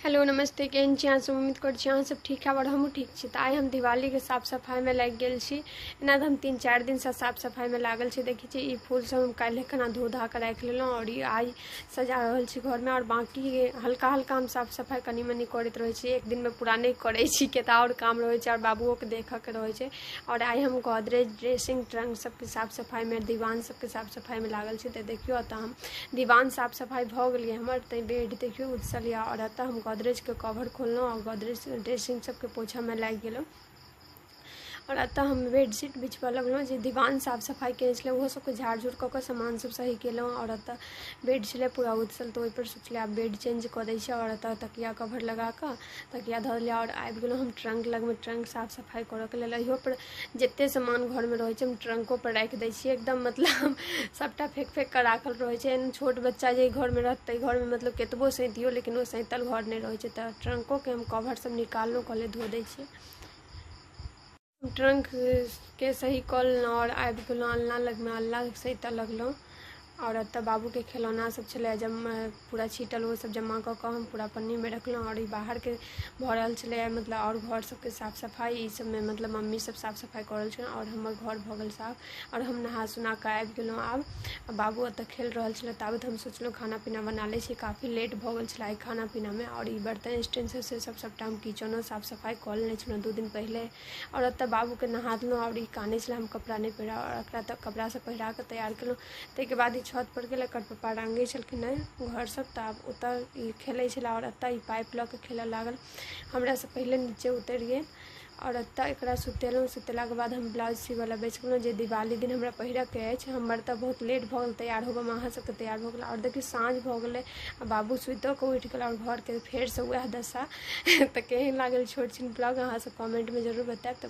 Hello नमस्ते, केहन छी अहाँ सब? उम्मीद करै छी अहाँ सब ठीक है और हमहूँ ठीक छी। तऽ आइ हम दिवाली के साफ सफाई में लागि गेल छी। एना तऽ हम 3-4 दिन से साफ सफाई में लागल छी। देखै छी ई फूल सब हम काल्हि खना धो धा के राखि लेलहुँ और ई आइ सजा रहल छी घर में। और बाकी हल्का हल्का हम साफ सफाई कनी मनी करैत रहै छी, एक दिन में पूरा नहि करै छी के तऽ और काम रहै छै और बाबुओ के देखऽ के रहै छै। और आइ हम गोदरेज, ड्रेसिंग ट्रंक सबके साफ सफाई में, दीवान सबके साफ सफाई में लागल छी। तऽ देखियो एतऽ हम दीवान साफ सफाई भऽ गेलिए हमर। तऽ बेड देखियो उछल या और एतऽ हम गोदरेज के कवर खोललहुँ और गोदरेज ड्रेसिंग सबके पोछा में लागि गेलहुँ। और एतऽ हम बेडशीट बिछबऽ लगलहुँ। जे दीवान साफ सफाई केने छलै ओहो सबके झाड़ झूड़ कऽ कऽ सामान सब सही केलहुँ। और एतऽ बेड छलै पूरा उछल, तऽ ओहिपर सोचलिए आब बेड चेंज कऽ दै छियै। और एतऽ तकिया कवर लगा कऽ तकिया धऽ देलिए और आबि गेलहुँ हम ट्रंक लगमे ट्रंक साफ सफाई करऽके लेल। इहोपर जतेक सामान घरमे रहै छै हम ट्रंकोपर राखि दै छियै। एकदम मतलब सबटा फेंक कऽ राखल रहै छै। छोट बच्चा जे घरमे रहतै, घरमे मतलब कतबो सैंतियो लेकिन ओ सैंतल घर नहि रहै छै। तऽ ट्रंकोके हम कवर सब निकाललहुँ, कहलिए धो दै छियै। ट्रंक के सही कऽ लेलहुँ और आबि गेलहुँ अलना लगमे, अलना सहितऽ लगलहुँ। और एतऽ बाबूके खिलौना सब छलै जमा, पूरा छीटल, वो सब जमा कऽ कऽ हम पूरा पन्नी में रखलहुँ। और ई बाहरके भऽ रहल छलै मतलब और घर सबके साफ सफाई, ई सबमे मतलब मम्मी सब साफ सफाई कऽ रहल छलै और हमर घर भऽ गेल साफ। और हम नहा सुना कऽ आबि गेलहुँ। आब बाबू एतऽ खेल रहल छलै, ताबत हम सोचलहुँ खाना पीना बना लै छी। काफ़ी लेट भऽ गेल छलै आइ खाना पीना में। और ई बर्तन स्टैंड से सबटा हम किचनो साफ सफाई कऽ लेने छलहुँ 2 दिन पहिले। और एतऽ बाबूके नहा देलहुँ और ई कानै छलै हम कपड़ा नहि पहिरा, और एकरा तऽ कपड़ा सब पहिरा कऽ तैयार केलहुँ। ताहिके बाद ई छत पर गेल, एकर पप्पा रंगै छलखिन हँ घर सब, तऽ आब ओतऽ ई खेलै छलै। और एतऽ ई पाइप लऽ कऽ खेलऽ लागल, हमरा से पहिले नीचे उतरि गेल। और एतऽ एकरा सुतेलहुँ, सुतेलाके बाद हम ब्लाउज सीबऽ लए बैस गेलहुँ, जे दिवाली दिन हमरा पहिरऽके अछि। हमर तऽ बहुत लेट भऽ गेल तैयार होबऽमे, अहाँ सबके तैयार भऽ गेल। और देखियौ साँझ भऽ गेलै, बाबू सुइतो कऽ उठि गेल और घरके फेरसँ वएह दशा। तऽ केहन लागल छोट छिन ब्लॉग अहाँ सब कमेंट में जरूर बतायब।